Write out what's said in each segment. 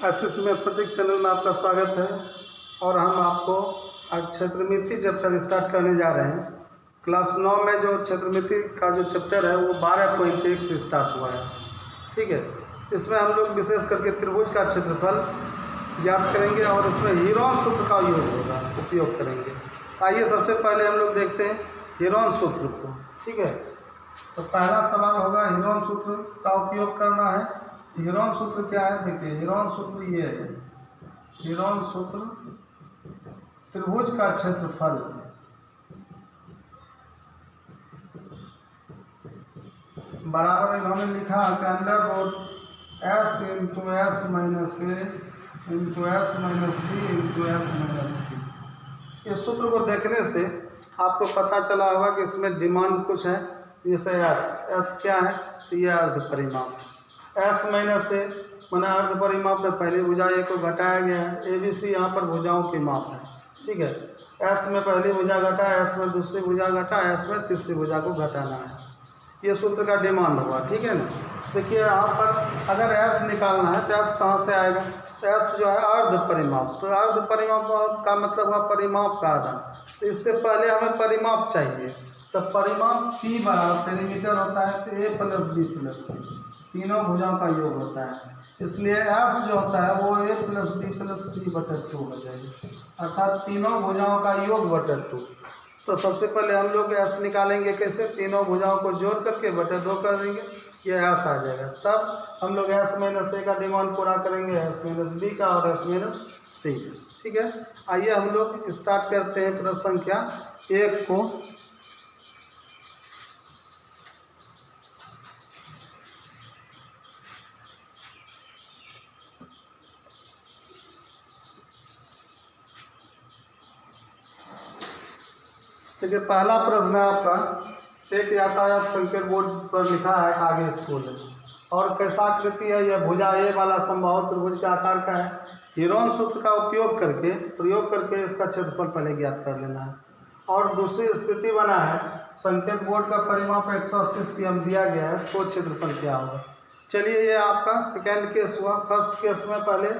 SS mathematics channel में आपका स्वागत है। और हम आपको आज क्षेत्रमिति चैप्टर स्टार्ट करने जा रहे हैं। क्लास 9 में जो क्षेत्रमिति का जो चैप्टर है वो 12.1 से स्टार्ट हुआ है। ठीक है, इसमें हम लोग विशेष करके त्रिभुज का क्षेत्रफल ज्ञात करेंगे और उसमें हीरोन सूत्र का उपयोग करेंगे। आइए सबसे पहले हम लोग देखते हैं हीरोन सूत्र को। ठीक है, तो पहला सवाल होगा हीरोन सूत्र का उपयोग करना है। हीरोन सूत्र क्या है? देखिए, हीरोन सूत्र ये है, हीरोन सूत्र त्रिभुज का क्षेत्रफल बराबर इन्होंने लिखा कि under root S into S minus A into S minus B into S minus C. इस सूत्र को देखने से आपको पता चला होगा कि इसमें डिमांड कुछ है। जैसे एस क्या है? तो ये अर्ध परिमाप है। एस माइनस ए माना अर्ध परिमाप में पहली भुजा ए को घटाया गया है। ए बी सी यहाँ पर भुजाओं के माप है। ठीक है, एस में पहली भुजा घटा, एस में दूसरी भुजा घटा, एस में तीसरी भुजा को घटाना है। ये सूत्र का डिमांड हुआ। ठीक है ना। देखिए यहाँ पर अगर एस निकालना है तो एस कहाँ से आएगा? तो एस जो है अर्ध परिमाप। तो अर्ध परिमाप का मतलब हुआ परिमाप का आधा। तो इससे पहले हमें परिमाप चाहिए। तो परिमाप पी बराबर पेरीमीटर होता है तो ए प्लस बी प्लस सी, तीनों भुजाओं का योग होता है। इसलिए एस जो होता है वो ए प्लस बी प्लस सी बटे 2 हो जाएगी, अर्थात तीनों भुजाओं का योग बटे 2। तो सबसे पहले हम लोग एस निकालेंगे कैसे? तीनों भुजाओं को जोड़ करके बटे 2 कर देंगे, ये एस आ जाएगा। तब हम लोग एस माइनस ए का डिमांड पूरा करेंगे, एस माइनस बी का और एस माइनस सी का। ठीक है, आइए हम लोग स्टार्ट करते हैं प्रश्न संख्या 1 को। देखिए पहला प्रश्न है आपका, एक यातायात संकेत बोर्ड पर लिखा है आगे स्कूल है और कैसा आकृति है? यह भुजा ए वाला समबाहु त्रिभुज के आकार का है। हीरोन सूत्र का प्रयोग करके इसका क्षेत्रफल पहले ज्ञात कर लेना है। और दूसरी स्थिति बना है, संकेत बोर्ड का परिमाप 180 cm दिया गया है, तो क्षेत्रफल क्या होगा? चलिए, ये आपका सेकेंड केस हुआ। फर्स्ट केस में पहले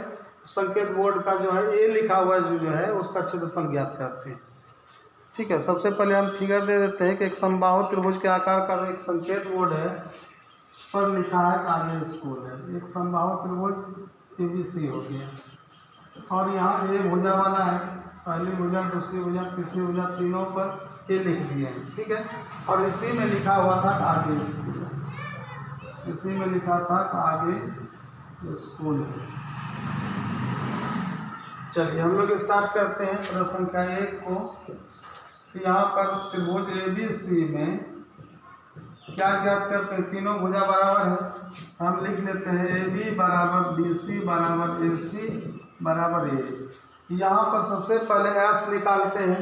संकेत बोर्ड का जो है ए लिखा हुआ जो है उसका क्षेत्रफल ज्ञात करते हैं। ठीक है, सबसे पहले हम फिगर दे देते हैं कि एक समबाहु त्रिभुज के आकार का एक संकेत बोर्ड है, उस पर लिखा है आगे स्कूल है। एक समबाहु त्रिभुज ABC हो गया और यहाँ ए भुजा वाला है, पहली भुजा, दूसरी भुजा, तीसरी भुजा, तीनों पर ए लिख दिए हैं। ठीक है, और इसी में लिखा हुआ था आगे स्कूल है, इसी में लिखा था आगे स्कूल है। चलिए हम लोग स्टार्ट करते हैं प्रश्न संख्या 1 को। तो यहाँ पर त्रिभुज ABC में क्या ज्ञात करते हैं? तीनों भुजा बराबर है। हम लिख लेते हैं AB बराबर BC बराबर AC बराबर A। यहाँ पर सबसे पहले S निकालते हैं।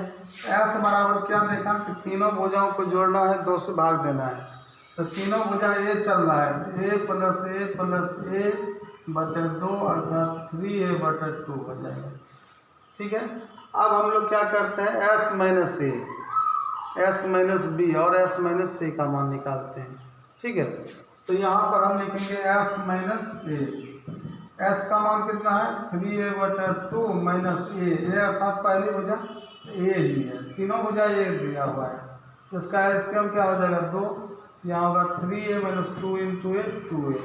S बराबर क्या देखा कि तीनों भुजाओं को जोड़ना है, 2 से भाग देना है। तो तीनों भुजा A चल रहा है, A प्लस A बटे 2 अर्थात 3A बटे 2 हो जाएगा। ठीक है, अब हम लोग क्या करते हैं? S minus A, S minus B और एस माइनस सी का मान निकालते हैं। ठीक है, तो यहाँ पर हम लिखेंगे एस माइनस ए। एस का मान कितना है? 3A बटे 2 माइनस ए अर्थात पहली भुजा ए ही है, तीनों भुजा ए दिया हुआ है। इसका एलसीएम क्या हो जाएगा? 2। यहाँ होगा 3A माइनस 2 इंटू ए 2A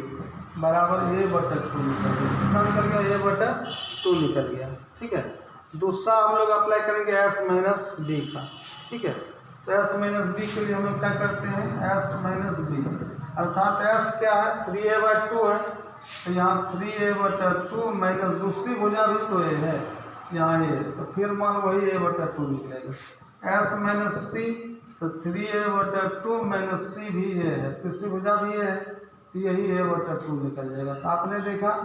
बराबर ए बटे 2 निकल गया। कितना निकल गया? ए बटे 2 निकल गया। ठीक है, दूसरा हम लोग अप्लाई करेंगे एस माइनस बी का। ठीक है, तो एस माइनस बी के लिए हम लोग क्या करते हैं? एस माइनस बी अर्थात एस क्या है? 3A बटे 2 है, तो यहाँ 3A बटे 2 माइनस दूसरी भुजा भी तो ए है, यहाँ ए, तो फिर मान वही ए बटे 2 निकलेगा। एस माइनस सी, तो 3A बटे 2 माइनस सी भी ए है, तीसरी भुजा भी ए है, तो यही ए बटे 2 निकल जाएगा। तो आपने देखा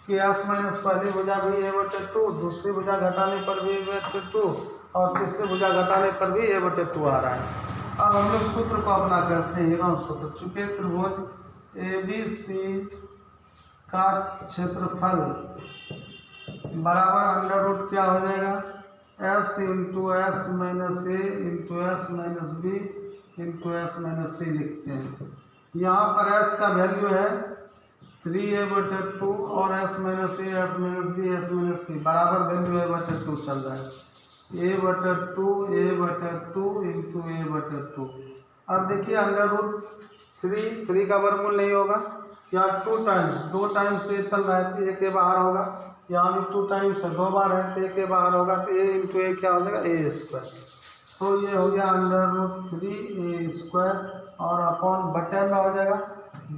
कि एस माइनस पहली भुजा भी ए बटे 2, दूसरी भुजा घटाने पर भी ए बटे 2 और तीसरी भुजा घटाने पर भी ए बटे 2 आ रहा है। अब हम लोग सूत्र को अपना करते हैं हीरोन सूत्र। चूँकि त्रिभुज ABC का क्षेत्रफल बराबर अंडर रूट क्या हो जाएगा? S into S minus A into S minus B into S minus C लिखते हैं। यहाँ पर S का वैल्यू है 3a/2 और s minus A S minus B S minus C बराबर वैल्यू a/2 चल रहा है। a/2 into a/2। अब देखिए अंडर रूट 3 का वर्गमूल नहीं होगा, यहाँ 2 टाइम्स ए चल रहा है तो ए के बाहर होगा, यहाँ भी 2 टाइम्स है 2 बार है तो ए के बाहर होगा, तो ए इंटू ए क्या हो जाएगा a²। तो ये हो गया अंडर रूट 3a² और अपॉन बटे में हो जाएगा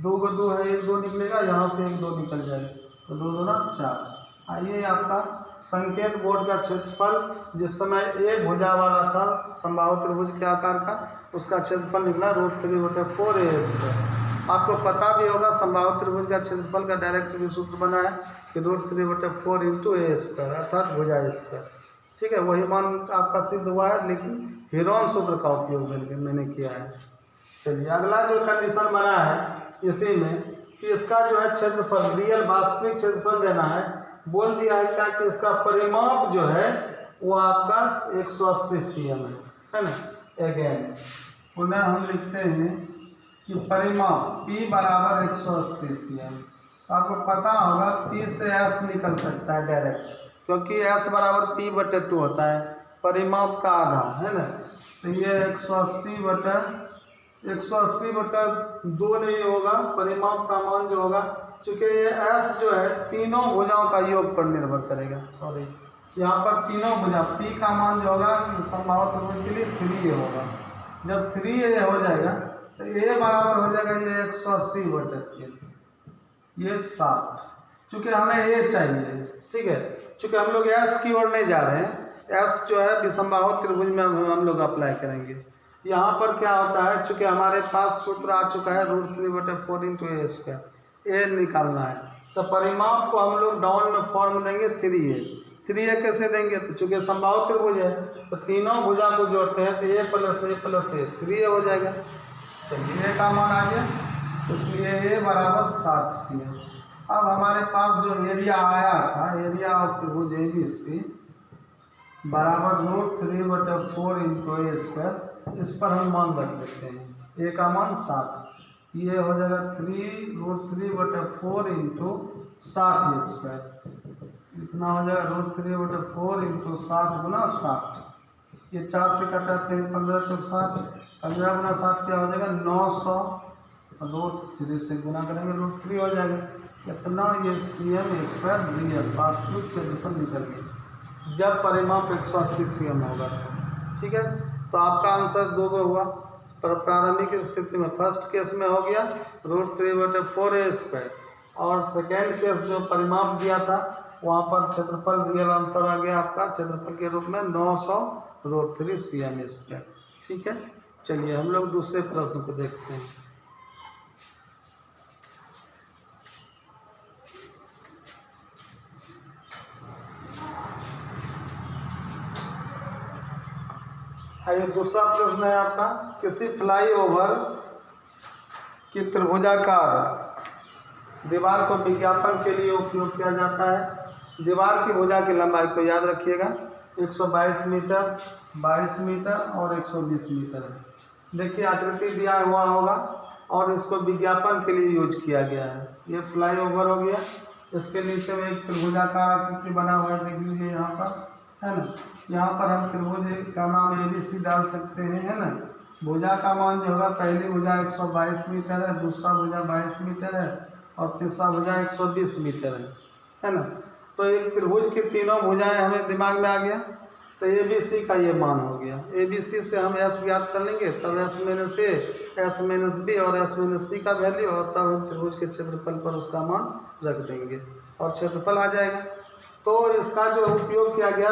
2 को 2 है 1 2 निकलेगा, यहाँ से 1 2 निकल जाएगा तो 2 2 ना 4। आइए आपका संकेत बोर्ड का क्षेत्रफल जिस समय ए भुजा वाला था संभावित त्रिभुज के आकार का, उसका क्षेत्रफल निकला √3/4a²। आपको पता भी होगा संभावित त्रिभुज का क्षेत्रफल का डायरेक्ट भी सूत्र बना है कि √3/4 इंटू a² अर्थात भुजा²। ठीक है, वही मान आपका सिद्ध हुआ है, लेकिन हीरोन सूत्र का उपयोग मैंने किया है। चलिए अगला जो कंडीशन बना है इसी में कि इसका जो है क्षेत्रफल रियल वास्तविक क्षेत्रफल देना है। बोल दिया है क्या कि इसका परिमाप जो है वो आपका 180 cm है ना। अगेन पुनः हम लिखते हैं कि परिमाप P बराबर 180 cm। तो आपको पता होगा P से S निकल सकता है डायरेक्ट, क्योंकि S बराबर P/2 होता है, परिमाप का आधा है ना। तो ये 180/2 नहीं होगा, परिमाप का मान जो होगा, चूँकि ये S जो है तीनों भुजाओं का योग पर निर्भर करेगा। सॉरी, यहाँ पर तीनों भुजा P का मान जो होगा संभावित त्रिभुज के लिए 3a होगा। जब 3a हो जाएगा तो a बराबर हो जाएगा ये 180/3, ये 7। चूँकि हमें a चाहिए, ठीक है, चूँकि हम लोग S की ओर नहीं जा रहे हैं, S जो है विसंभावित त्रिभुज में हम लोग अप्लाई करेंगे। यहाँ पर क्या होता है, चूँकि हमारे पास सूत्र आ चुका है √3/4 इंटू a², a निकालना है, तो परिमाप को हम लोग डाउन में फॉर्म देंगे 3a कैसे देंगे, तो चूँकि संभावित त्रिभुज है तो तीनों भुजा को जोड़ते हैं तो a+a+a 3a हो जाएगा। चलिए a का मान आ गया, इसलिए a बराबर 7 cm। अब हमारे पास जो एरिया आया था, एरिया ऑफ त्रिभुज ABC बराबर √3/4 इंटू a², इस पर हम मान रख देते हैं। a का मान 7, ये हो जाएगा √3/4 इंटू 7a², इतना हो जाएगा √3/4 इंटू 7 गुना 60। ये 4 से कटाते हैं 15 × 4 = 60, 15 गुना 60 क्या हो जाएगा 900, √3 से गुना करेंगे √3 हो जाएगा। इतना ये cm² रियल वास्तविक क्षेत्रफल निकल गया जब परिमाप 180 cm होगा। ठीक है, तो आपका आंसर 2 को हुआ। पर प्रारंभिक स्थिति में फर्स्ट केस में हो गया √3/4a², और सेकेंड केस जो परिमाप दिया था वहाँ पर क्षेत्रफल रियल आंसर आ गया आपका क्षेत्रफल के रूप में 900 √3 cm²। ठीक है, चलिए हम लोग दूसरे प्रश्न को देखते हैं। आइए दूसरा प्रश्न है आपका, किसी फ्लाईओवर की त्रिभुजाकार दीवार को विज्ञापन के लिए उपयोग किया जाता है। दीवार की भुजा की लंबाई को याद रखिएगा 122 मीटर, 22 मीटर और 120 मीटर है। देखिए आकृति दिया हुआ होगा और इसको विज्ञापन के लिए यूज किया गया है। ये फ्लाईओवर हो गया, इसके नीचे में एक त्रिभुजाकार आकृति बना हुआ है, देख लीजिए यहाँ पर है ना। यहाँ पर हम त्रिभुज का नाम ABC डाल सकते हैं, है ना। भुजा का मान जो होगा, पहली भुजा 122 मीटर है, दूसरा भुजा 22 मीटर है और तीसरा भुजा 120 मीटर है ना। तो एक त्रिभुज की तीनों भुजाएं हमें दिमाग में आ गया, तो ABC का ये मान हो गया। ABC से हम S ज्ञात कर लेंगे, तब S-A, S-B और S-C का वैल्यू, और तब हम त्रिभुज के क्षेत्रफल पर उसका मान रख देंगे और क्षेत्रफल आ जाएगा। तो इसका जो उपयोग किया गया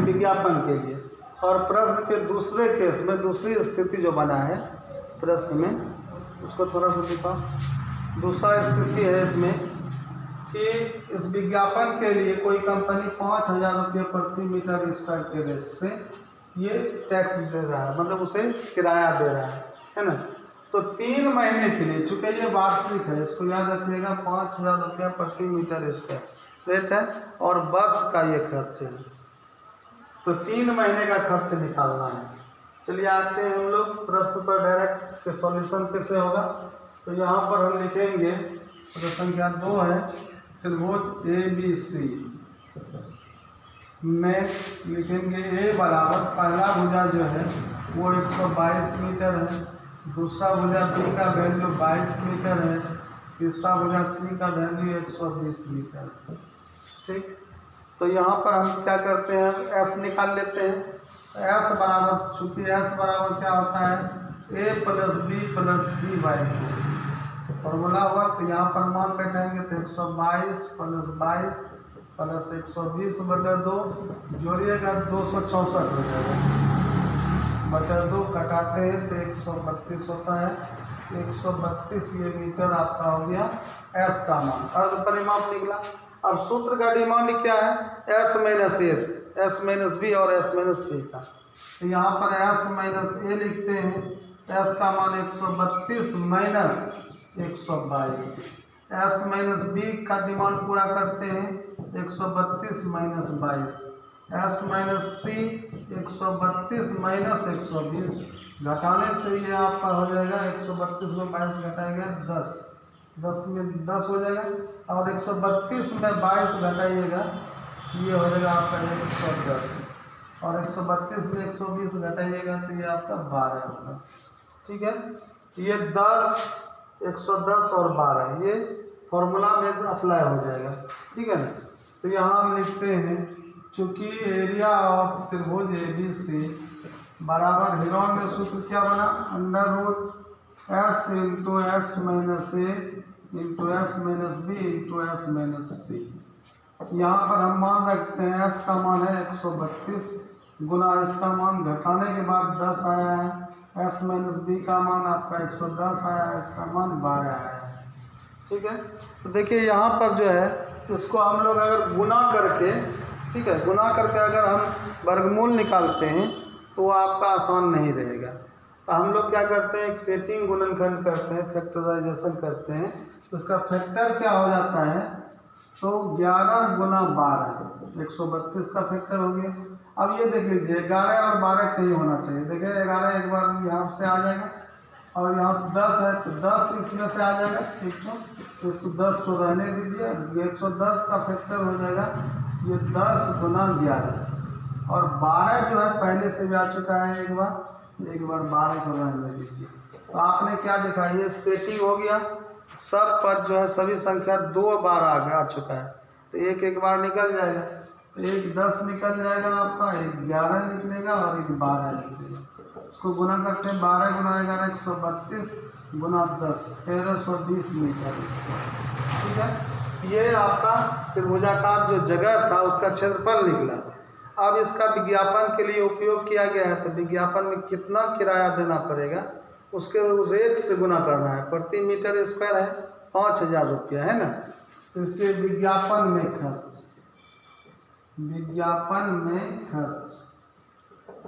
विज्ञापन के लिए। और प्रश्न के दूसरे केस में दूसरी स्थिति जो बना है प्रश्न में, उसको थोड़ा सा दिखाओ। दूसरा स्थिति है इसमें कि इस विज्ञापन के लिए कोई कंपनी 5000 रुपये प्रति मीटर स्क्वायर के रेट से ये टैक्स दे रहा है, मतलब उसे किराया दे रहा है ना। तो 3 महीने के लिए, चूँकि ये वार्षिक है, इसको याद रखिएगा, 5000 रुपया प्रति मीटर स्क्वायर रेट है और वर्ष का ये खर्च है। तो 3 महीने का खर्च निकालना है। चलिए आते हैं हम लोग प्रश्न पर डायरेक्ट के सॉल्यूशन कैसे होगा। तो यहाँ पर हम लिखेंगे प्रश्न संख्या 2 है त्रिभुज ABC में लिखेंगे A बराबर पहला भुजा जो है वो 122 मीटर है, दूसरा भुजा B का वैल्यू 22 मीटर है, तीसरा भुजा C का वैल्यू 120 मीटर है। ठीक, तो यहाँ पर हम क्या करते हैं, S निकाल लेते हैं। S बराबर, चूँकि S बराबर क्या होता है A plus B plus C by 2 formula हुआ, तो यहाँ पर मान बैठाएंगे तो 122 प्लस 22 प्लस 120 बटा 2 जोड़िएगा 264 हो जाएगा, बटा 2 कटाते हैं तो 132 होता है। 132 ये मीटर आपका हो गया S का मान, अर्ध परिमाप निकला। अब सूत्र का डिमांड क्या है, S minus A, S minus B और S माइनस सी का, तो यहाँ पर S माइनस ए लिखते हैं। S का मान 132 माइनस 122, S माइनस बी का डिमांड पूरा करते हैं 132 माइनस 22, S माइनस सी 132 माइनस 120, घटाने से ये आपका हो जाएगा 132 में 22 घटाएगा 10, 10 में 10 हो जाएगा, और 132 में 22 घटाइएगा ये हो जाएगा आपका 110, और 132 में 120 घटाइएगा तो ये आपका 12 होगा। ठीक है, ये 10, 110 और 12 ये फॉर्मूला में अप्लाई हो जाएगा। ठीक है ना, तो यहाँ हम लिखते हैं चूँकि एरिया ऑफ त्रिभुज ABC बराबर हेरोन में सूत्र क्या बना, under root S into S minus A into S minus B into S minus C. यहाँ पर हम मान रखते हैं S का मान है 132 गुना इसका मान घटाने के बाद 10 आया है, S माइनस बी का मान आपका 110 आया है, इसका मान 12 आया है। ठीक है, तो देखिए यहाँ पर जो है इसको हम लोग अगर गुना करके, ठीक है, गुना करके अगर हम वर्गमूल निकालते हैं तो वो आपका आसान नहीं रहेगा। तो हम लोग क्या करते हैं, एक सेटिंग गुणनखंड करते हैं, फैक्टराइजेशन करते हैं, तो इसका फैक्टर क्या हो जाता है, तो 11 गुना 12 132 का फैक्टर हो गया। अब ये देख लीजिए 11 और 12 कहीं होना चाहिए, देखिए 11 एक बार यहाँ से आ जाएगा और यहाँ 10 है तो 10 इसमें से आ जाएगा, ठीक है, तो इसको 10 को रहने दीजिए, 110 का फैक्टर हो जाएगा ये 10 गुना 11, और 12 जो है पहले से भी आ चुका है, एक बार 12 को रहने दीजिए। तो आपने क्या देखा, ये सेटिंग हो गया, सब पर जो है सभी संख्या 2 बार आ चुका है, तो एक बार निकल जाएगा, तो एक 10 निकल जाएगा आपका, एक 11 निकलेगा और एक 12 निकलेगा। इसको गुना करते हैं, 12 गुना 11 132 गुना 10 1320 मीटर। ठीक है, ये आपका त्रिभुजाकार जो जगह था उसका क्षेत्रफल निकला। अब इसका विज्ञापन के लिए उपयोग किया गया है, तो विज्ञापन में कितना किराया देना पड़ेगा उसके रेट से गुना करना है, प्रति मीटर स्क्वायर है 5000 रुपया, है ना। तो इसके विज्ञापन में खर्च,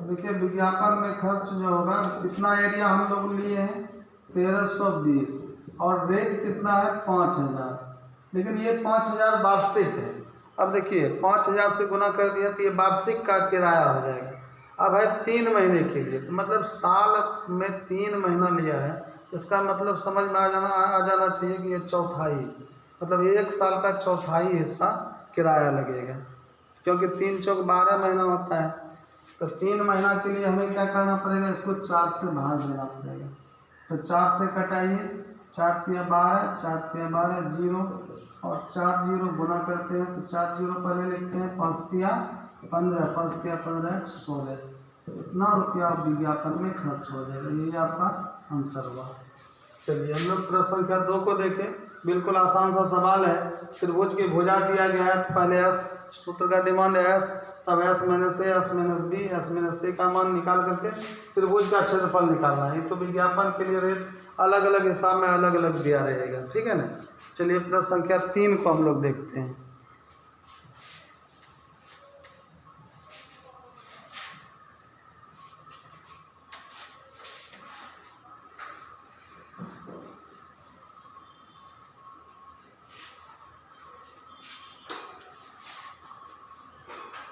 देखिए विज्ञापन में खर्च जो होगा, कितना एरिया हम लोग लिए हैं 1320 और रेट कितना है 5000, लेकिन ये 5000 वार्षिक है। अब देखिए 5000 से गुना कर दिया तो ये वार्षिक का किराया हो जाएगा। अब है 3 महीने के लिए, तो मतलब साल में 3 महीना लिया है, इसका मतलब समझ में आ जाना चाहिए कि ये चौथाई, मतलब 1 साल का चौथाई हिस्सा किराया लगेगा, क्योंकि 3 चौक 12 महीना होता है। तो 3 महीना के लिए हमें क्या करना पड़ेगा, इसको 4 से भाग देना पड़ेगा। तो 4 से कटाइए, 4 तिया 12, 4 तिया 12 जीरो, और 4 जीरो गुना करते हैं तो 4 जीरो पहले लिखते हैं, 5 तिया 15, 5 तिया 15 16, इतना रुपया विज्ञापन में खर्च हो जाएगा। यही आपका आंसर हुआ। चलिए हम लोग प्रश्न संख्या 2 को देखें, बिल्कुल आसान सा सवाल है। त्रिभुज की भुजा दिया गया है, तो पहले S सूत्र का डिमांड है S, तब S minus A, S minus B, S minus C का मान निकाल करके त्रिभुज का क्षेत्रफल निकालना है। तो विज्ञापन के लिए रेट अलग अलग हिसाब में अलग अलग दिया रहेगा, ठीक है ना। चलिए प्रश्न संख्या 3 को हम लोग देखते हैं।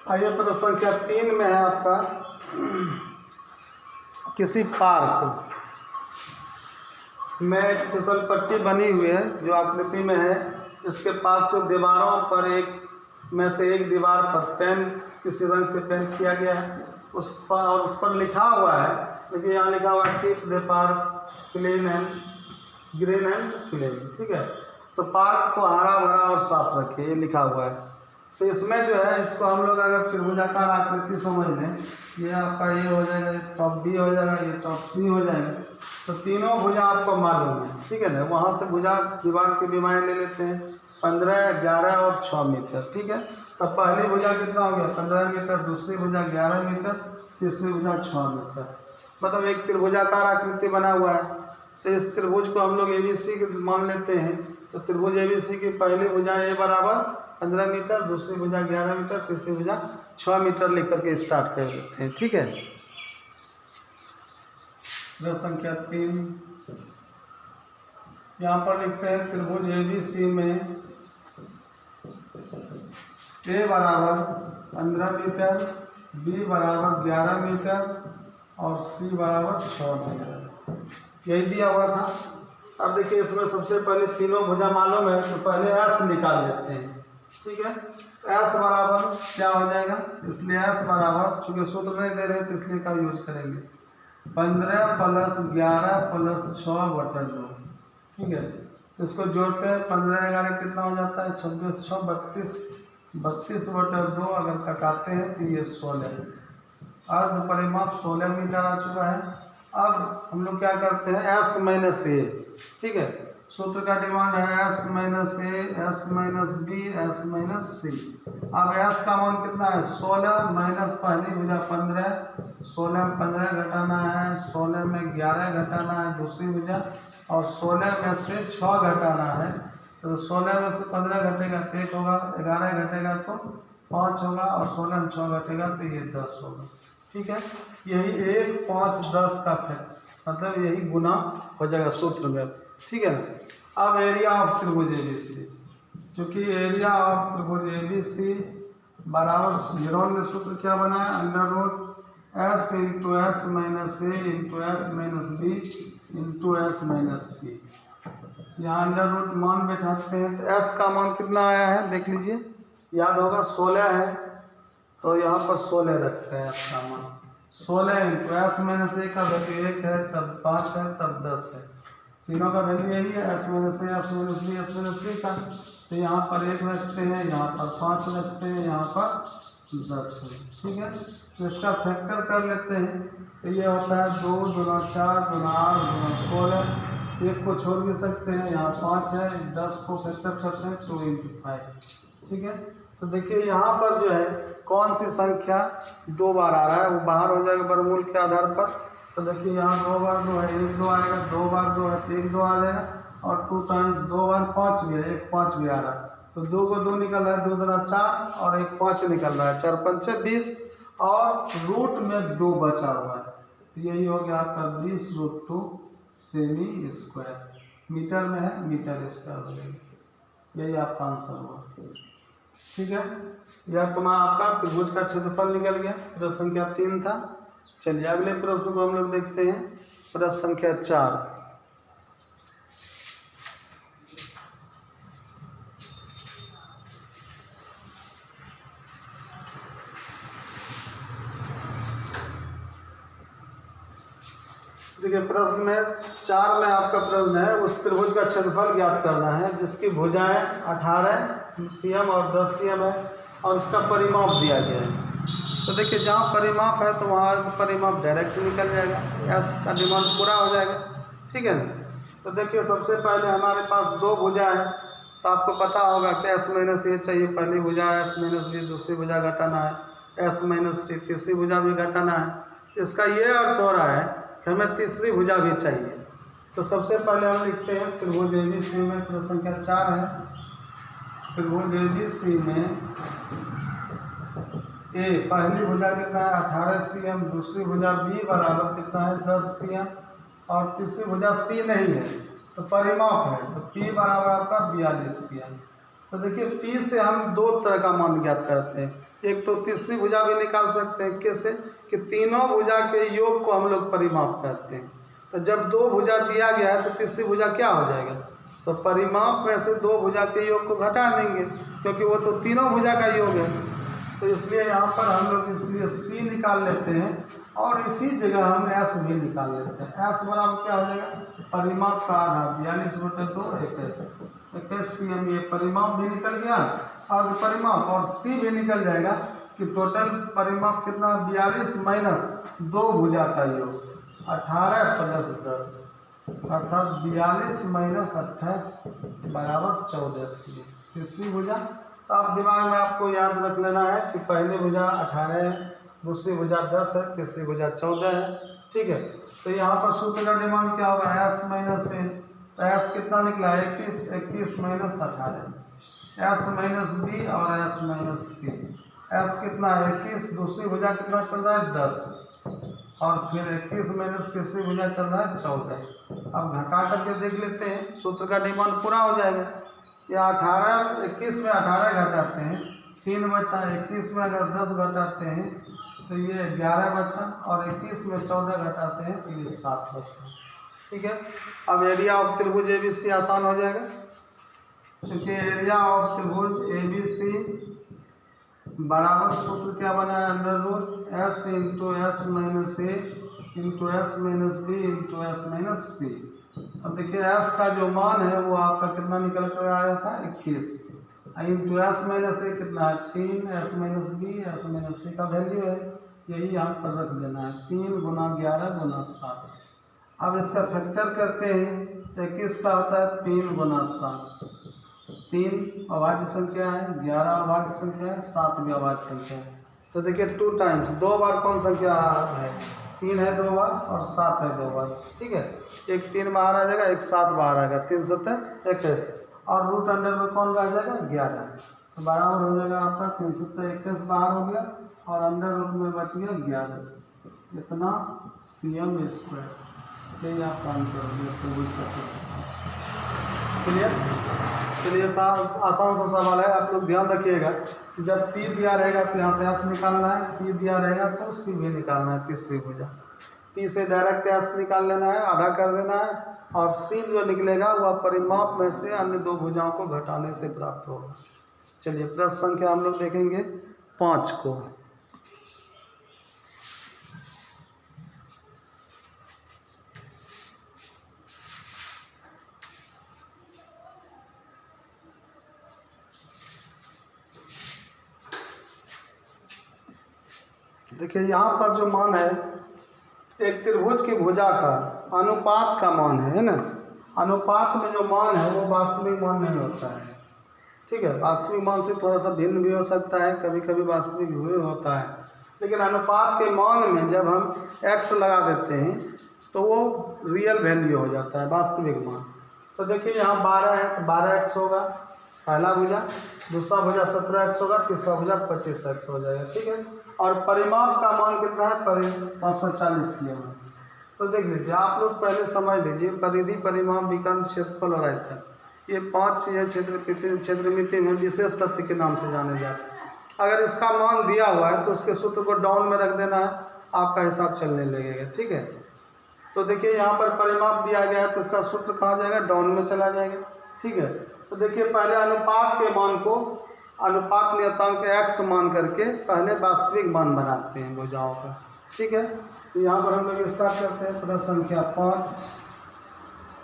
आइए प्रश्न संख्या 3 में है आपका, किसी पार्क में एक फिसल पट्टी बनी हुई है जो आकृति में है, इसके पास जो दीवारों पर एक में से एक दीवार पर पेन किसी रंग से पेंट किया गया है, उस पर लिखा हुआ है, देखिए यहाँ लिखा हुआ है keep the park clean and green and clean. ठीक है, तो पार्क को हरा भरा और साफ रखें, ये लिखा हुआ है। तो इसमें जो है, इसको हम लोग अगर त्रिभुजाकार आकृति समझ लें, ये आपका ये हो जाएगा, टॉप बी हो जाएगा, ये टॉप सी हो जाएगा, तो तीनों भुजा आपको मालूम है। ठीक है ना, वहाँ से भुजा दीवार की विमाएँ ले लेते हैं 15, 11 और 6 मीटर। ठीक है, तो पहली भुजा कितना हो गया 15 मीटर, दूसरी भुजा 11 मीटर, तीसरी भुजा 6 मीटर, मतलब एक त्रिभुजाकार आकृति बना हुआ है। तो इस त्रिभुज को हम लोग ABC मान लेते हैं। तो त्रिभुज ABC की पहली भुजा A बराबर 15 मीटर, दूसरी भुजा 11 मीटर, तीसरी भुजा 6 मीटर लेकर के स्टार्ट कर लेते हैं। ठीक है, प्रश्न संख्या 3 यहाँ पर लिखते हैं त्रिभुज ABC में A बराबर 15 मीटर, B बराबर 11 मीटर और C बराबर 6 मीटर, यही दिया हुआ था। अब देखिए, इसमें सबसे पहले तीनों भुजा मालूम है, तो पहले S निकाल लेते हैं। ठीक है, S बराबर क्या हो जाएगा, इसलिए S बराबर, चूँकि सूत्र नहीं दे रहे तो इसलिए का यूज करेंगे 15 + 11 + 6 बटा 2। ठीक है, तो इसको जोड़ते हैं, 15 11 कितना हो जाता है 26, 6 32, 32 बटा 2 अगर कटाते हैं तो ये 16, अर्ध परिमाप 16 मीटर आ चुका है। अब हम लोग क्या करते हैं, S - A। ठीक है, सूत्र का डिमांड है S - A, S - B, S - C। अब S का मान कितना है 16 माइनस पहली भुजा 15, 16 में 15 घटाना है, 16 में 11 घटाना है दूसरी भुजा, और 16 में से 6 घटाना है। तो 16 में से 15 घटेगा तो 1 होगा, 11 घटेगा तो 5 होगा, और 16 में 6 घटेगा तो ये 10 होगा। ठीक है, यही 1, 5, 10 का फैक्ट, मतलब यही गुना हो जाएगा सूत्र में। ठीक है ना। अब एरिया ऑफ त्रिभुज ABC, चूँकि एरिया ऑफ त्रिभुज ABC बराबर हीरोन ने सूत्र क्या बनाया, √S × S - A × S - B × S - C। यहाँ √ मान बैठाते हैं, तो S का मान कितना आया है देख लीजिए, याद होगा 16 है, तो यहाँ पर 16 रखते हैं। S का मान 16 × S - A का वैल्यू 1 है, तब 5 है, तब 10 है, तीनों का वैल्यू यही है, S - A, S - B, S - C का। तो यहाँ पर 1 रखते हैं, यहाँ पर 5 रखते हैं, यहाँ पर 10 है। ठीक है, तो इसका फैक्टर कर लेते हैं, तो ये होता है 2 × 4 × 8 × 16, 1 को छोड़ भी सकते हैं, यहाँ 5 है, 10 को फैक्टर करते हैं 2 × 5। ठीक है, तो देखिए यहाँ पर जो है कौन सी संख्या 2 बार आ रहा है, वो बाहर हो जाएगा वर्गमूल के आधार पर। तो देखिए यहाँ 2 बार 2 है, 1 2 आएगा, 2 बार 2 है तो 1 2 आ जाएगा, और 2 टाइम्स 2 बार 5 भी है, 1 5 भी आ रहा है, तो 2 को 2 निकल रहा है, 2 दूना 4 और 1 5 निकल रहा है, 4 5 20, और रूट में 2 बचा हुआ है, तो यही हो गया आपका 20√2 सेमी स्क्वायर, मीटर में है मीटर स्क्वायर हो जाएगा, यही आपका आंसर हुआ। ठीक है, यह तुम्हारा आपका त्रिभुज का क्षेत्रफल निकल गया। प्रश्न संख्या 3 था। चलिए अगले प्रश्न को हम लोग देखते हैं, प्रश्न संख्या 4। देखिए प्रश्न में 4 में आपका प्रश्न है, उस त्रिभुज का क्षेत्रफल ज्ञात करना है जिसकी भुजाएं 18 cm और 10 cm है, और उसका परिमाप दिया गया है। तो देखिए जहाँ परिमाप है तो वहाँ परिमाप डायरेक्ट निकल जाएगा, S का डिमांड पूरा हो जाएगा। ठीक है ना। तो देखिए सबसे पहले हमारे पास 2 भुजा है, तो आपको पता होगा कि S - A चाहिए, पहली भुजा S - B, दूसरी भुजा घटाना है, S - C, तीसरी भुजा भी घटाना है। इसका ये अर्थ हो रहा है कि हमें तीसरी भुजा भी चाहिए। तो सबसे पहले हम लिखते हैं त्रिभुज ABC में, प्रश्न संख्या 4 है, त्रिभुज ABC में A पहली भुजा कितना है 18 cm, दूसरी भुजा B बराबर कितना है 10 cm, और तीसरी भुजा C नहीं है तो परिमाप है, तो P बराबर आपका 42 cm। तो देखिए P से हम 2 तरह का मान ज्ञात करते हैं, एक तो तीसरी भुजा भी निकाल सकते हैं, कैसे कि तीनों भुजा के योग को हम लोग परिमाप कहते हैं। तो जब दो भुजा दिया गया है तो तीसरी भुजा क्या हो जाएगा, तो परिमाप में से दो भुजा के योग को घटा देंगे क्योंकि वो तो तीनों भुजा का योग है। तो इसलिए यहाँ पर हम लोग इसलिए सी निकाल लेते हैं और इसी जगह हम एस भी निकाल लेते हैं। एस बराबर क्या हो जाएगा, परिमाप का आधा 42/2 21 cm। ये परिमाप भी निकल गया और परिमाप और सी भी निकल जाएगा कि टोटल परिमाप कितना 42 माइनस दो भुजा का योग 18 + 10 अर्थात 42 माइनस 28 बराबर 14 cm। तीसरी भुजा तो आप दिमाग में आपको याद रख लेना है कि पहली भुजा 18 है, दूसरी भुजा 10 है, तीसरी भुजा 14 है। ठीक है, तो यहाँ पर सूत्र का डिमांड क्या होगा, एस माइनस ए। तो एस कितना निकला 21 माइनस 18 एस माइनस बी और एस माइनस सी। एस कितना है 21, दूसरी भुजा कितना चल रहा है 10 और फिर 21 माइनस तीसरी भुजा चल रहा है 14। अब घटा करके देख लेते हैं, सूत्र का डिमांड पूरा हो जाएगा। या 21 में 18 घटाते हैं 3 बचा, 21 में अगर 10 घटाते हैं तो ये 11 बचा और 21 में 14 घटाते हैं तो ये 7 बचा। ठीक है, अब एरिया ऑफ त्रिभुज एबीसी आसान हो जाएगा क्योंकि एरिया ऑफ त्रिभुज एबीसी बराबर सूत्र क्या बना है, under S into S minus A into S minus B into S minus C. अब देखिए एस का जो मान है वो आपका कितना निकल कर आया था 21 इंटू एस माइनस ए कितना है 3, S minus B S minus C का वैल्यू है, यही यहाँ पर रख देना है 3 गुना 11 गुना 7। अब इसका फैक्टर करते हैं, 21 का होता है 3 गुना 7, 3 अभाज्य संख्या है, 11 अभाज्य संख्या है, 7 भी अभाज्य संख्या है। तो देखिए 2 टाइम्स 2 बार कौन संख्या है, 3 है 2 बार और 7 है 2 बार। ठीक है, एक 3 बाहर आ जाएगा, एक 7 बाहर आएगा, 3 7 21 और रूट अंडर में कौन रह जाएगा 11। तो बराबर हो जाएगा आपका 3 7 21 बाहर हो गया और अंडर रूट में बच गया 11, इतना cm²। यही आपका आंसर हो गया। क्लियर, चलिए आसान सा सवाल है, आप लोग ध्यान रखिएगा कि जब पी दिया रहेगा तो यहाँ से एस निकालना है, पी दिया रहेगा तो सी भी निकालना है। तीसरी भुजा पी से डायरेक्ट एस निकाल लेना है, आधा कर देना है और सी जो निकलेगा वह परिमाप में से अन्य दो भुजाओं को घटाने से प्राप्त होगा। चलिए प्रश्न संख्या हम लोग देखेंगे 5 को। देखिए यहाँ पर जो मान है एक त्रिभुज की भुजा का अनुपात का मान है ना, अनुपात में जो मान है वो वास्तविक मान नहीं होता है। ठीक है, वास्तविक मान से थोड़ा सा भिन्न भी हो सकता है, कभी कभी वास्तविक भी होता है, लेकिन अनुपात के मान में जब हम x लगा देते हैं तो वो रियल वैल्यू हो जाता है, वास्तविक मान। तो देखिए यहाँ 12 है तो 12x होगा पहला भुजा, दूसरा भुजा 17x होगा, तीसरा भुजा 25x हो जाएगा। ठीक है, और परिमाप का मान कितना है 540 cm। तो देख लीजिए आप लोग पहले समझ लीजिए, परिधि परिमाप विकर्ण क्षेत्रफल और आयतन ये 5 चीज़ें क्षेत्रमिति में विशेष तथ्य के नाम से जाने जाते हैं। अगर इसका मान दिया हुआ है तो उसके सूत्र को डाउन में रख देना है, आपका हिसाब चलने लगेगा। ठीक है, तो देखिए यहाँ पर परिमाप दिया गया है तो इसका सूत्र कहाँ जाएगा, डाउन में चला जाएगा। ठीक है, तो देखिए पहले अनुपात के मान को अनुपात नियतांक x मान करके पहले वास्तविक मान बनाते हैं भुजाओं का। ठीक है, तो यहाँ पर हम लोग स्टार्ट करते हैं प्रश्न संख्या 5।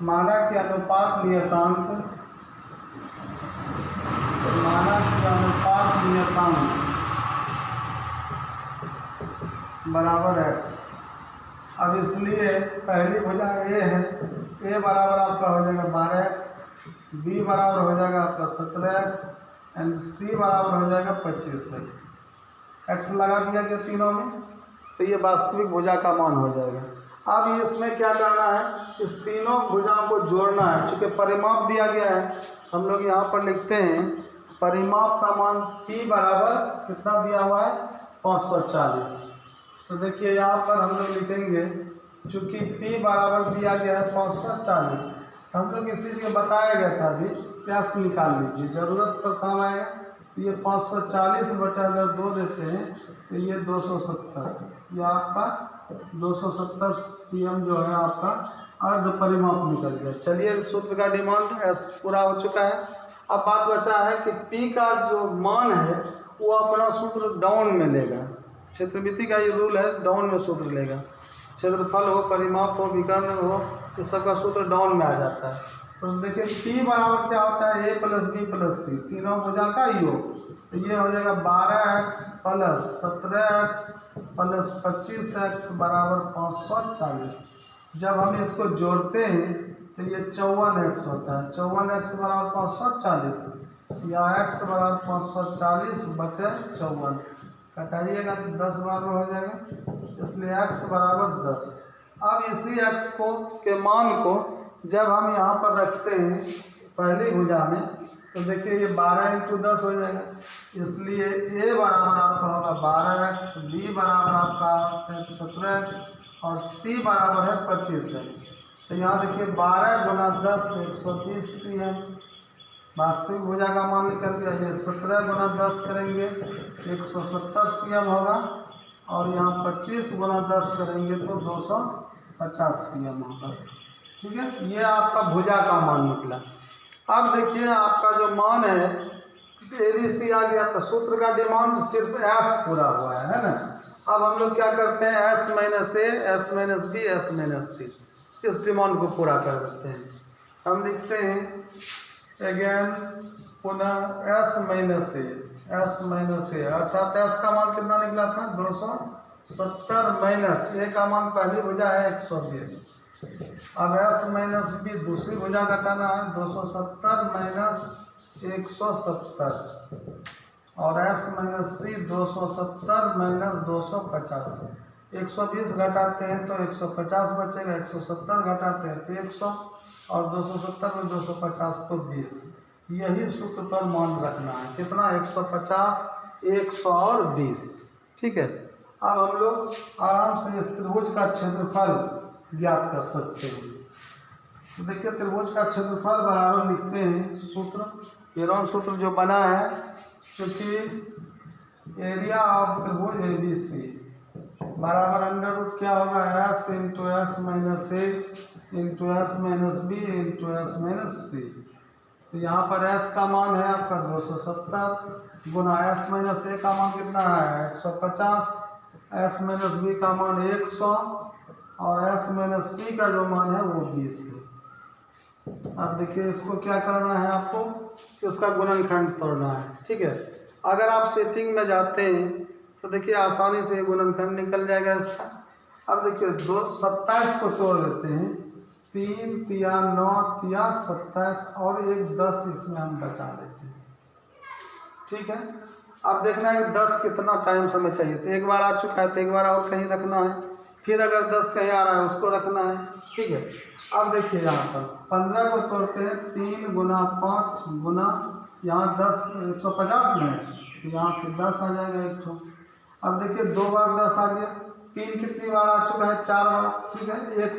माना कि अनुपात नियतांक बराबर x। अब इसलिए पहली भुजा a है, a बराबर आपका हो जाएगा 12x, b बराबर हो जाएगा आपका 17x एंड c बराबर हो जाएगा 25x। x लगा दिया गया तीनों में तो ये वास्तविक भुजा का मान हो जाएगा। अब इसमें क्या करना है, इस तीनों भुजाओं को जोड़ना है। चूँकि परिमाप दिया गया है हम लोग यहाँ पर लिखते हैं परिमाप का मान p बराबर कितना दिया हुआ है 540। तो देखिए यहाँ पर हम लोग लिखेंगे चूँकि p बराबर दिया गया है 540, हम लोग इसी लिए बताया गया था अभी, प्यास निकाल लीजिए जरूरत पर काम आएगा। तो ये 540 बटा अगर 2 देते हैं तो ये 270, ये आपका 270 cm जो है आपका अर्ध परिमाप निकल गया। चलिए सूत्र का डिमांड एस पूरा हो चुका है। अब बात बचा है कि पी का जो मान है वो अपना सूत्र डाउन में लेगा। क्षेत्रमिति का ये रूल है, डाउन में सूत्र लेगा। क्षेत्रफल हो, परिमाप हो, विकर्ण हो, इस सब का सूत्र डाउन में आ जाता है। तो देखिए पी बराबर क्या होता है, ए प्लस बी प्लस सी, तीनों भुजा का योग। तो ये हो जाएगा 12x plus 17x plus 25x बराबर 540। जब हम इसको जोड़ते हैं तो ये 54x होता है। 54x बराबर 540 या x बराबर 540 बटे 54, घटाइएगा तो 10 बार में हो जाएगा, इसलिए x बराबर 10। अब इसी x को के मान को जब हम यहाँ पर रखते हैं पहली भुजा में, तो देखिए ये 12 × 10 हो जाएगा। इसलिए a बराबर आपका होगा 12x, b बराबर आपका 17x और c बराबर है 25x। तो यहाँ देखिए 12 × 10 120 cm वास्तविक भुजा का मान निकल गया। ये 17 × 10 करेंगे 170 cm होगा और यहाँ 25 × 10 करेंगे तो 250 cm होगा। ठीक है, ये आपका भुजा का मान निकला। अब देखिए आपका जो मान है ABC आ गया, तो सूत्र का डिमांड सिर्फ S पूरा हुआ है ना। अब हम लोग क्या करते हैं, S - A, S - B, S - C, इस डिमांड को पूरा कर देते हैं। हम लिखते हैं अगेन पुनः S - A अर्थात S का मान कितना निकला था 270 माइनस A का मान पहली भुजा है 120। अब S - B दूसरी भुजा घटाना है 270 माइनस 170 और S - C 270 माइनस 250। 120 घटाते हैं तो 150 बचेगा, 170 घटाते हैं तो 100 और 270 में 250 तो 20। यही सूत्र पर मान रखना है, कितना 150, 100 और 20। ठीक है, अब हम लोग आराम से इस त्रिभुज का क्षेत्रफल ज्ञात कर सकते हैं। तो देखिए त्रिभुज का क्षेत्रफल बराबर लिखते हैं सूत्र, ये सूत्र जो बना है, क्योंकि एरिया ऑफ त्रिभुज ABC बराबर अंडर रूट क्या होगा S × S - A × S - B × S - C। तो यहाँ पर S का मान है आपका 270 गुना S - A का मान कितना है 150, S - B का मान 100 और S - C का जो मान है वो 20 है। अब देखिए इसको क्या करना है आपको, इसका गुणनखंड तोड़ना है। ठीक है, अगर आप सेटिंग में जाते हैं तो देखिए आसानी से गुणनखंड निकल जाएगा इसका। अब देखिए 27 को तोड़ देते हैं, 3 × 9 × 27 और एक 10 इसमें हम बचा लेते हैं। ठीक है, अब देखना है कि 10 कितना टाइम समय चाहिए। तो एक बार आ चुका है तो एक बार और कहीं रखना है, फिर अगर 10 कहीं आ रहा है उसको रखना है। ठीक है, अब देखिए यहाँ पर 15 को तोड़ते हैं, 3 × 5 गुना यहाँ 10 150 में, तो यहाँ से 10 आ जाएगा एक ठो। अब देखिए 2 बार 10 आ गया, 3 कितनी बार आ चुका है 4 बार। ठीक है, 1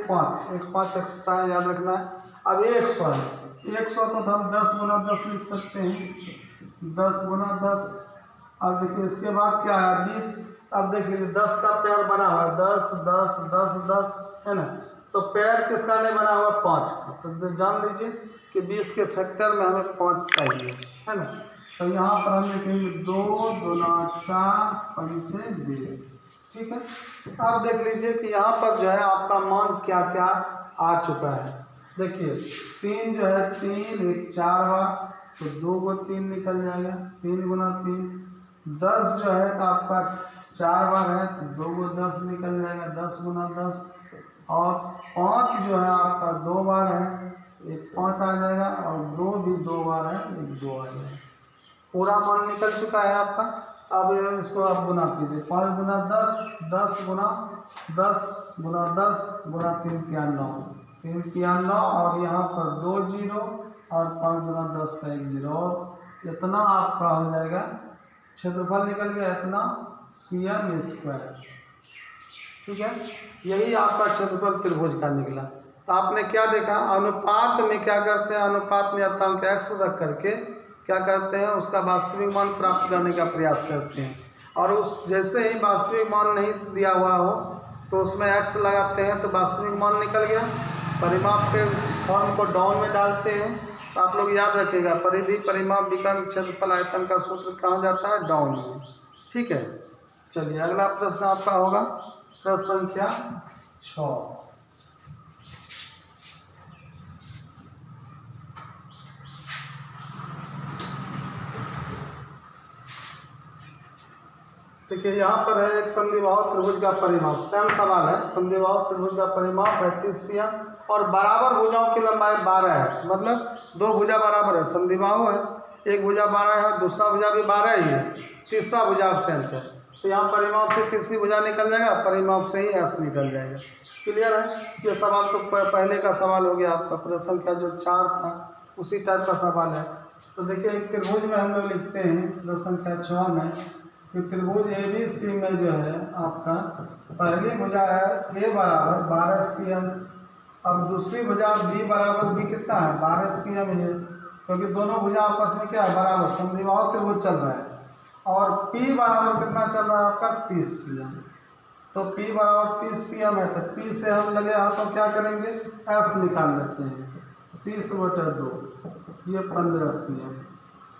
5 एक्स्ट्रा याद रखना है। अब 100 है, 100 को तो हम 10 × 10 लिख सकते हैं, 10 × 10। अब देखिए इसके बाद क्या है 20। अब देख लीजिए 10 का पेयर बना हुआ है 10 10 10 10 है ना, तो पेयर किसका नहीं बना हुआ 5 का। तो जान लीजिए कि 20 के फैक्टर में हमें 5 चाहिए, है ना। तो यहाँ पर हम लिखेंगे 2 दूना 4 पंचे 20। ठीक है, अब देख लीजिए कि यहाँ पर जो है आपका मान क्या क्या आ चुका है। देखिए 3 जो है 3 1 4 बार, तो 2 को 3 निकल जाएगा, 3 × 3। 10 जो है तो आपका 4 बार है तो 2 को 10 निकल जाएगा, 10 × 10। और 5 जो है आपका 2 बार है, एक 5 आ जाएगा और 2 भी 2 बार है, एक 2 आ जाएगा। पूरा मान निकल चुका है आपका। अब इसको आप गुना कीजिए, 5 × 10 10 × 10 × 10 × 3 × 9 3 × 9 और यहाँ पर 2 0 और 5 × 10 का 1 0 और इतना आपका हो जाएगा। क्षेत्रफल निकल गया इतना cm²। ठीक है, यही आपका क्षेत्रफल त्रिभुज का निकला। तो आपने क्या देखा, अनुपात में क्या करते हैं, अनुपात नियतांक x रख करके क्या करते हैं, उसका वास्तविक मान प्राप्त करने का प्रयास करते हैं। और उस जैसे ही वास्तविक मान नहीं दिया हुआ हो तो उसमें x लगाते हैं तो वास्तविक मान निकल गया। परिमाप के फॉर्म को डाउन में डालते हैं तो आप लोग याद रखिएगा, परिधि परिमाप विकर्ण क्षेत्रफल आयतन का सूत्र कहाँ जाता है? डाउन में। ठीक है, चलिए अगला प्रश्न आपका होगा प्रश्न संख्या 6। देखिए यहाँ पर है एक समद्विबाहु त्रिभुज का परिमाप, सेम सवाल है। समद्विबाहु त्रिभुज का परिमाप 35 cm और बराबर भुजाओं की लंबाई 12 है, मतलब दो भुजा बराबर है। समद्विबाहु है, एक भुजा 12 है, दूसरा भुजा भी 12 ही है, तीसरा भुजा अब्सेंट है। तो यहाँ परिमाप से तीसरी भुजा निकल जाएगा, परिमाप से ही S निकल जाएगा। क्लियर है? ये सवाल तो पहले का सवाल हो गया आपका, प्रश्न संख्या जो 4 था उसी टाइप का सवाल है। तो देखिए एक त्रिभुज में हम लोग लिखते हैं प्रश्न संख्या 6 में कि त्रिभुज ABC में जो है आपका पहली भुजा है A बराबर 12 cm, अब दूसरी भुजा B बराबर B कितना है? 12 cm है, क्योंकि दोनों भुजा आपस में क्या है? बराबर। समद्विबाहु त्रिभुज चल रहा है और P बराबर कितना चल रहा है आपका? 30 cm। तो P बराबर 30 cm है, तो P से हम लगे हाथों क्या करेंगे? S निकाल लेते हैं। 30/2 ये 15 cm,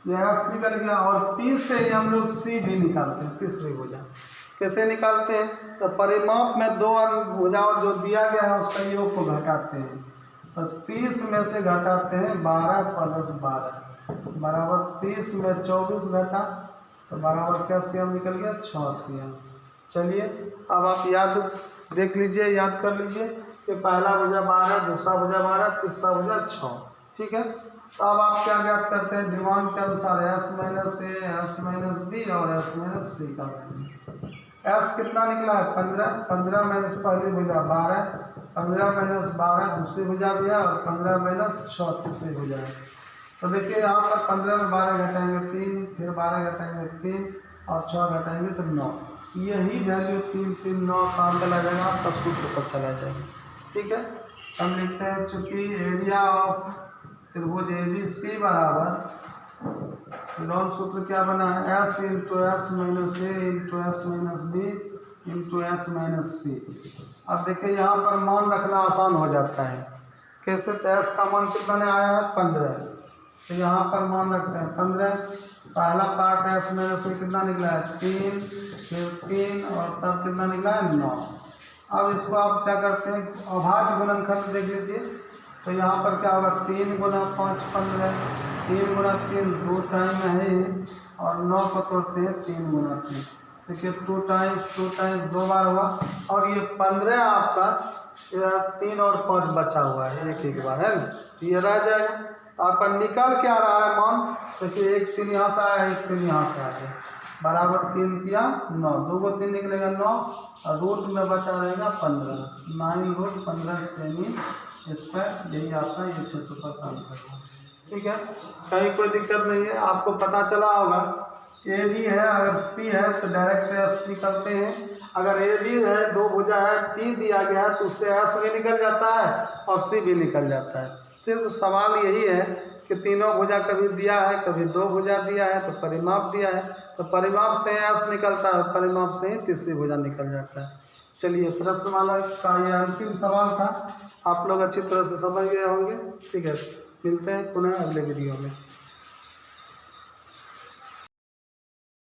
यह S निकल गया। और P से ही हम लोग C भी निकालते हैं, तीसरी भुजा। कैसे निकालते हैं? तो परिमाप में दो भुजाओं जो दिया गया है उसका योग को घटाते हैं। तो 30 में से घटाते हैं 12 + 12 बराबर 30 में 24 घटा तो बराबर क्या cm निकल गया? 6 cm। चलिए अब आप याद देख लीजिए, याद कर लीजिए कि पहला भुजा 12, दूसरा भुजा 12, तीसरा भुजा 6। ठीक है, तो अब आप क्या ज्ञात करते हैं? डिमांड के अनुसार S - A, S - B और S - C का। S कितना निकला है? 15। 15 माइनस पहली भुजा 12, 15 माइनस 12 दूसरी भुजा भी है और 15 माइनस 6 तीसरी भुजा है। तो देखिए यहाँ पर 15 में 12 घटाएंगे 3, फिर 12 घटाएंगे 3 और 6 घटाएंगे तो 9। यही वैल्यू 3 3 9 काम चला जाएगा, आपका सूत्र पर चला जाएगा। ठीक है, हम लिखते हैं चूँकि एरिया ऑफ त्रिभुज ABC बराबर लॉन्ग सूत्र क्या बना है? S × S - A × S - B × S - C। अब देखिए यहाँ पर मान रखना आसान हो जाता है। कैसे? तो S का मान कितना आया है? 15। तो यहाँ पर मान रखते हैं 15। पहला पार्ट S - A कितना निकला है? 3, फिर 3 और तब कितना निकला है? 9। अब इसको आप क्या करते हैं? अभाज्य गुणनखंड देख लीजिए। तो यहाँ पर क्या होगा? 3 × 5 15, 3 × 3 2 टाइम है और 9 को तोड़ते हैं 3 × 3। देखिए 2 टाइम्स 2 बार हुआ और ये 15 आपका 3 और 5 बचा हुआ है, एक बार है ना, ये रह जाएगा। आपका निकल क्या रहा है मान? देखिए 1 3 यहाँ से आया, 1 3 यहाँ से आया, बराबर 3 किया 9, 2 को 3 निकलेगा 9 और रूट में बचा रहेगा 15, 9√15 सेमी स्क्वायर। यही आपका ये क्षेत्रफल का आंसर है। ठीक है, कहीं कोई दिक्कत नहीं है, आपको पता चला होगा। AB है, अगर C है तो डायरेक्ट S निकलते हैं। अगर AB है, दो भुजा है, P दिया गया है तो उससे S भी निकल जाता है और C भी निकल जाता है। सिर्फ सवाल यही है कि तीनों भुजा कभी दिया है, कभी दो भुजा दिया है, तो परिमाप दिया है तो परिमाप से S निकलता है, परिमाप से ही तीसरी भुजा निकल जाता है। चलिए प्रश्नमाला का ये अंतिम सवाल था, आप लोग अच्छी तरह से समझ गए होंगे। ठीक है, मिलते हैं पुनः अगले वीडियो में।